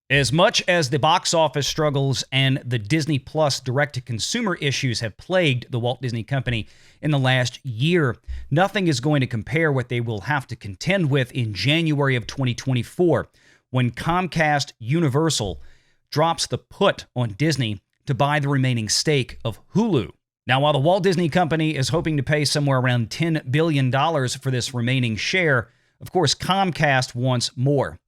As much as the box office struggles and the Disney Plus direct-to-consumer issues have plagued the Walt Disney Company in the last year, nothing is going to compare what they will have to contend with in January of 2024 when Comcast Universal drops the put on Disney to buy the remaining stake of Hulu. Now, while the Walt Disney Company is hoping to pay somewhere around $10 billion for this remaining share, of course, Comcast wants more.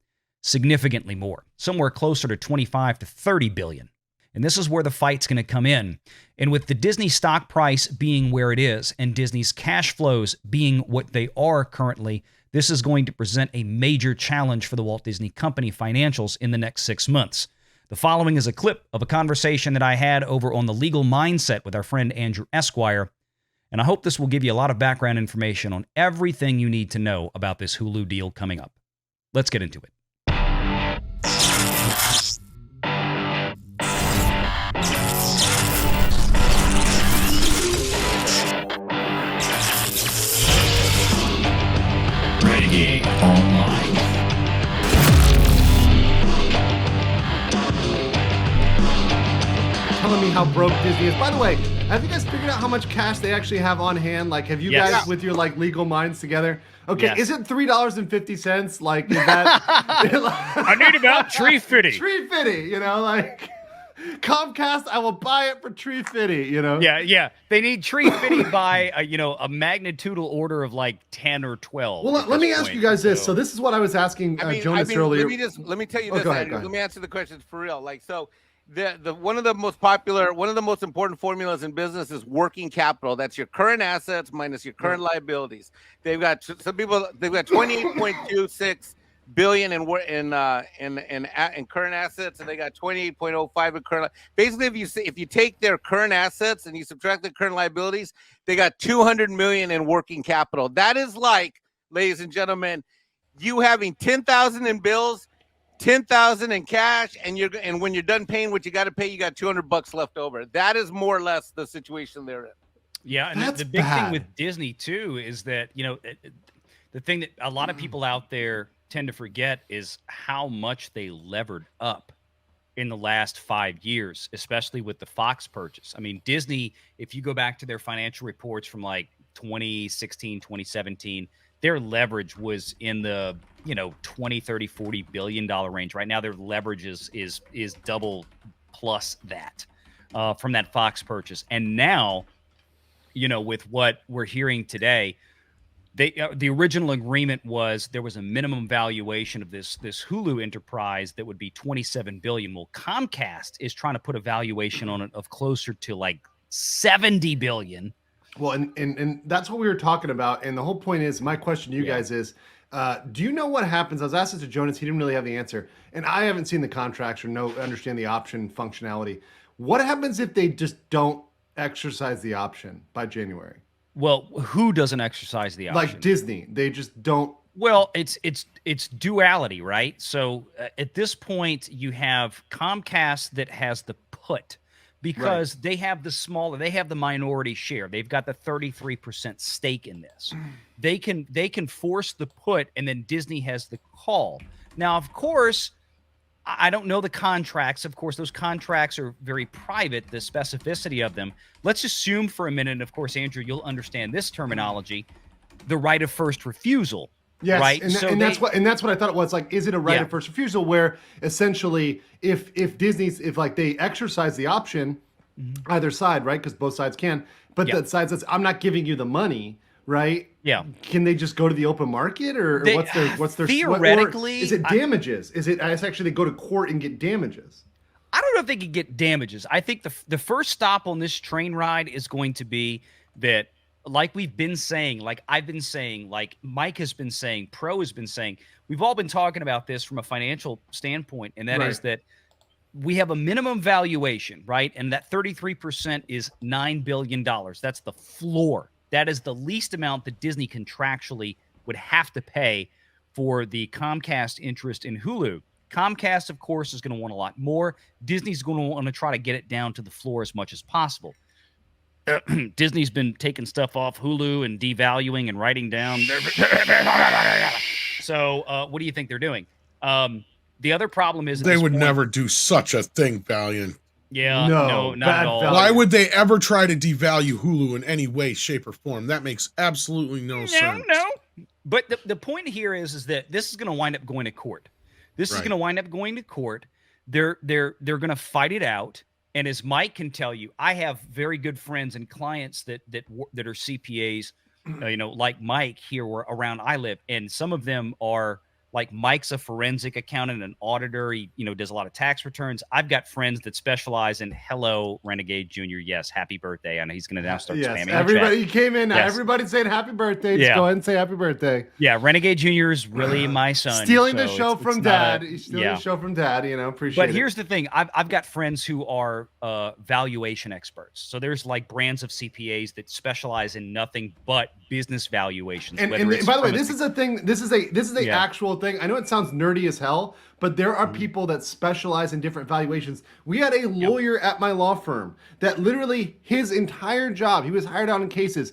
Significantly more, somewhere closer to 25 to 30 billion. And this is where the fight's going to come in. And with the Disney stock price being where it is and Disney's cash flows being what they are currently, this is going to present a major challenge for the Walt Disney Company financials in the next 6 months. The following is a clip of a conversation that I had over on the Legal Mindset with our friend Andrew Esquire. And I hope this will give you a lot of background information on everything you need to know about this Hulu deal coming up. Let's get into it. Renegade Online. Telling me how broke Disney is. By the way, have you guys figured out how much cash they actually have on hand? Like, have you guys, with your like legal minds together? Okay, is it $3.50? Like, is that? I need about $3.50. $3.50, you know, like Comcast, I will buy it for $3.50, you know? Yeah. They need $3.50 by, a magnitudinal order of like 10 or 12. Well, let me ask you guys this. So this is what I was asking Jonas earlier. Let me tell you this, Andrew. Let me answer the question for real. Like, so the one of the most popular, one of the most important formulas in business is working capital. That's your current assets minus your current liabilities. They've got some people. They've got 28.26 billion in current assets, and they got 28.05 in current. Basically, if you take their current assets and you subtract the current liabilities, they got 200 million in working capital. That is like, ladies and gentlemen, you having 10,000 in bills, 10,000 in cash, and when you're done paying what you got to pay, you got $200 left over. That is more or less the situation they're in. Yeah, and the big thing with Disney too is that the thing that a lot of people out there tend to forget is how much they levered up in the last 5 years, especially with the Fox purchase. I mean, Disney, if you go back to their financial reports from like 2016, 2017, their leverage was in the 20, 30, 40 billion dollar range. Right now, their leverage is double plus that from that Fox purchase. And now, with what we're hearing today, the original agreement was there was a minimum valuation of this Hulu enterprise that would be 27 billion. Well, Comcast is trying to put a valuation on it of closer to like 70 billion. Well, and that's what we were talking about. And the whole point is, my question to you guys is, do you know what happens? I was asked this to Jonas. He didn't really have the answer. And I haven't seen the contracts or understand the option functionality. What happens if they just don't exercise the option by January? Well, who doesn't exercise the option? Like Disney. They just don't. Well, it's duality, right? So at this point, you have Comcast that has the put, because they have the minority share. They've got the 33% stake in this. They can force the put, and then Disney has the call. Now, of course, I don't know the contracts. Of course, those contracts are very private, the specificity of them. Let's assume for a minute, and of course, Andrew, you'll understand this terminology, the right of first refusal. Yes, right. And that's what I thought it was. Like, is it a right of first refusal where essentially if they exercise the option, either side, right? Because both sides can, but the side says, I'm not giving you the money, right? Yeah. Can they just go to the open market, or what's their theoretically? Is it damages? Is it actually they go to court and get damages? I don't know if they could get damages. I think the first stop on this train ride is going to be that, like we've been saying, like I've been saying, like Mike has been saying, Pro has been saying, we've all been talking about this from a financial standpoint, and that is that we have a minimum valuation, right? And that 33% is $9 billion. That's the floor. That is the least amount that Disney contractually would have to pay for the Comcast interest in Hulu. Comcast, of course, is going to want a lot more. Disney's going to want to try to get it down to the floor as much as possible. Disney's been taking stuff off Hulu and devaluing and writing down. So what do you think they're doing? The other problem is they would never do such a thing, Valiant. Yeah, no, not at all. Why would they ever try to devalue Hulu in any way, shape, or form? That makes absolutely no sense. No. But the point here is that this is going to wind up going to court. This is going to wind up going to court. They're going to fight it out. And as Mike can tell you, I have very good friends and clients that are CPAs, like Mike here around I live, and some of them are. Like Mike's a forensic accountant, an auditor. He, does a lot of tax returns. I've got friends that specialize in hello, Renegade Jr. Yes, happy birthday. I know he's going to now start spamming. Everybody came in. Yes. Everybody's saying happy birthday. Just go ahead and say happy birthday. Yeah, Renegade Jr. is really my son. Stealing the show from Dad. He's stealing the show from Dad. Appreciate it. But here's the thing. I've got friends who are valuation experts. So there's like brands of CPAs that specialize in nothing but business valuations. And by the way, this is a thing. This is a actual thing. I know it sounds nerdy as hell, but there are people that specialize in different valuations. We had a lawyer at my law firm that literally his entire job, he was hired out in cases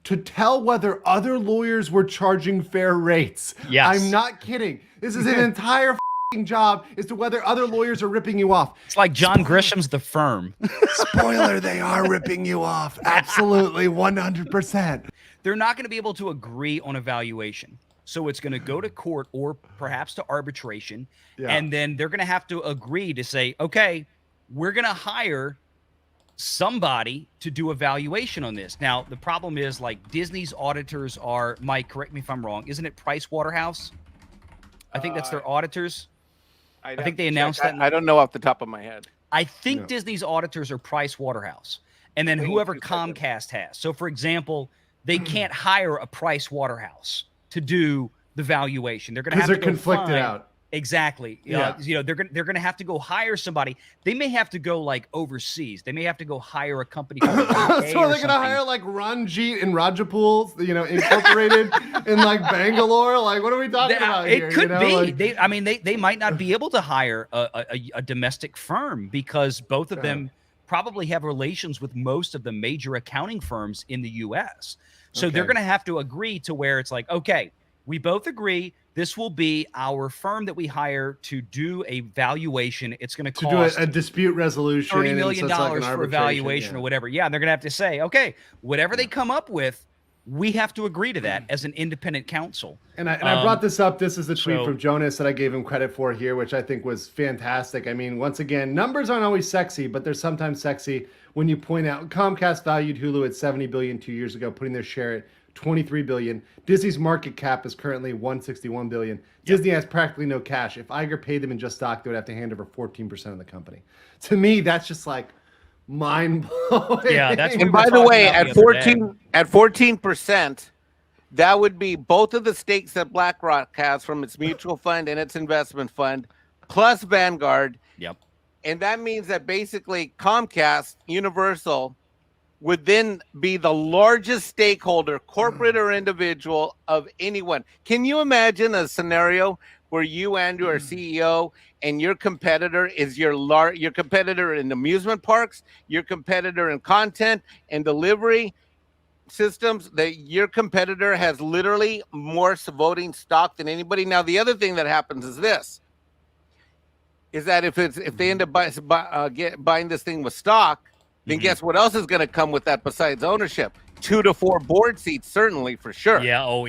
to tell whether other lawyers were charging fair rates. Yes. I'm not kidding. This is an entire job as to whether other lawyers are ripping you off. It's like John Grisham's The Firm. Spoiler, they are ripping you off. Absolutely, 100%. They're not going to be able to agree on a valuation. So it's going to go to court or perhaps to arbitration. Yeah. And then they're going to have to agree to say, okay, we're going to hire somebody to do a valuation on this. Now, the problem is like Disney's auditors are, Mike, correct me if I'm wrong, isn't it Price Waterhouse? I think that's their auditors. I think they announced that. I don't know off the top of my head. I think Disney's auditors are Price Waterhouse. And then whoever Comcast has. So, for example, they can't hire a Price Waterhouse to do the valuation. They're going to have to go conflicted out. Exactly. Yeah. They're going to have to go hire somebody. They may have to go like overseas. They may have to go hire a company. So are they going to hire like Ranjit and Rajapool, incorporated in like Bangalore? Like, what are we talking about here? It could be. They might not be able to hire a domestic firm because both of them probably have relations with most of the major accounting firms in the U.S. So they're going to have to agree to where it's like, okay, we both agree this will be our firm that we hire to do a valuation. It's going to cost do a dispute resolution, $30 million for a valuation or whatever. Yeah, they're going to have to say, okay, whatever they come up with, we have to agree to that as an independent counsel. And I brought this up. This is the tweet from Jonas that I gave him credit for here, which I think was fantastic. I mean, once again, numbers aren't always sexy, but they're sometimes sexy when you point out Comcast valued Hulu at $70 billion 2 years ago, putting their share at $23 billion. Disney's market cap is currently $161 billion. Disney has practically no cash. If Iger paid them in just stock, they would have to hand over 14% of the company. To me, that's just like mind blowing. Yeah, that's. And by the way, at 14%, that would be both of the stakes that BlackRock has from its mutual fund and its investment fund, plus Vanguard. Yep. And that means that basically Comcast, Universal, would then be the largest stakeholder, corporate or individual, of anyone. Can you imagine a scenario where you, Andrew, are CEO and your competitor is your competitor in amusement parks, your competitor in content and delivery systems, that your competitor has literally more voting stock than anybody? Now, the other thing that happens is this, is that if they end up buying this thing with stock, then guess what else is going to come with that besides ownership? 2 to 4 board seats, certainly, for sure. Yeah,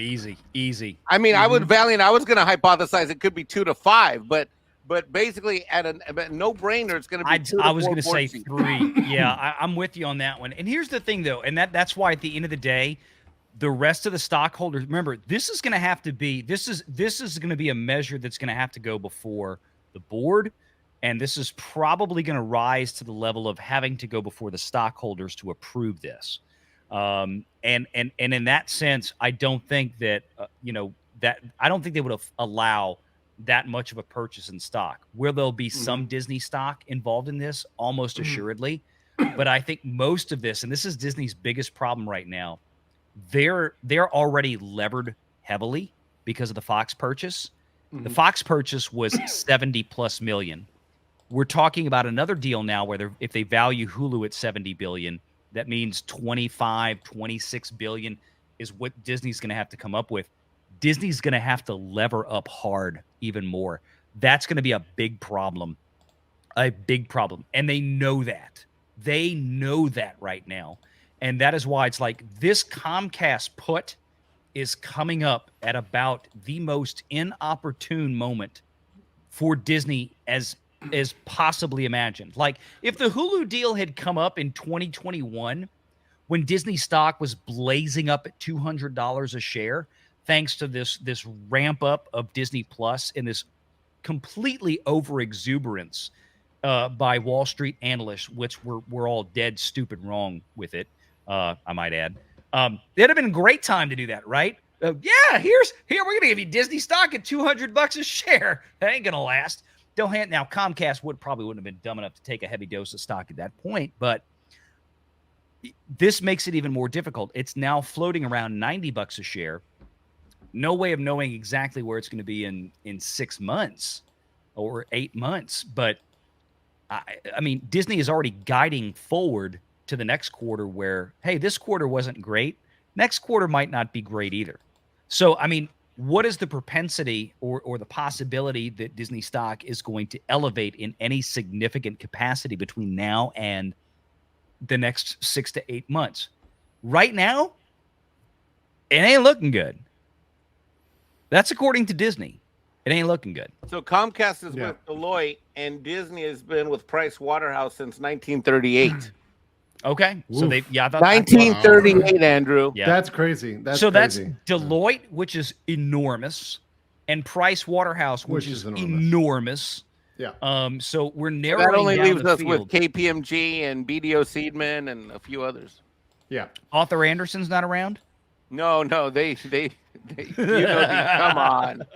easy. I mean, I was going to hypothesize it could be 2 to 5, but basically at a no-brainer, it's going to be 2 to 4 I was going to say seats. 3. Yeah, I'm with you on that one. And here's the thing, though, and that's why at the end of the day, the rest of the stockholders, remember, this is going to have to be this is going to be a measure that's going to have to go before the board. And this is probably going to rise to the level of having to go before the stockholders to approve this. And in that sense, I don't think that, I don't think they would allow that much of a purchase in stock. Where there'll be some Disney stock involved in this, almost assuredly. But I think most of this, and this is Disney's biggest problem right now, they're already levered heavily because of the Fox purchase. The Fox purchase was 70 plus million. We're talking about another deal now where if they value Hulu at 70 billion, that means 25, 26 billion is what Disney's going to have to come up with. Disney's going to have to lever up hard even more. That's going to be a big problem. A big problem. And they know that. They know that right now. And that is why it's like this Comcast put is coming up at about the most inopportune moment for Disney as possibly imagined. Like if the Hulu deal had come up in 2021, when Disney stock was blazing up at $200 a share, thanks to this ramp up of Disney Plus and this completely over exuberance by Wall Street analysts, which were all dead stupid wrong with it. I might add. It'd have been a great time to do that, right? Yeah, here we're gonna give you Disney stock at $200 a share. That ain't gonna last. Now Comcast probably wouldn't have been dumb enough to take a heavy dose of stock at that point, but this makes it even more difficult. It's now floating around $90 a share. No way of knowing exactly where it's going to be in 6 months or 8 months. But I mean, Disney is already guiding forward to the next quarter where, hey, this quarter wasn't great. Next quarter might not be great either. So, I mean, what is the propensity or the possibility that Disney stock is going to elevate in any significant capacity between now and the next 6 to 8 months? Right now, it ain't looking good. That's according to Disney. It ain't looking good. So Comcast is with Deloitte, and Disney has been with Price Waterhouse since 1938. Okay, Oof. so I thought 1938, Andrew. Yeah, that's crazy. That's Deloitte, which is enormous, and Price Waterhouse, which is enormous. Yeah. So we're narrowing. That only down leaves the us field. with KPMG and BDO Seidman and a few others. Yeah. Arthur Anderson's not around? No, they come on.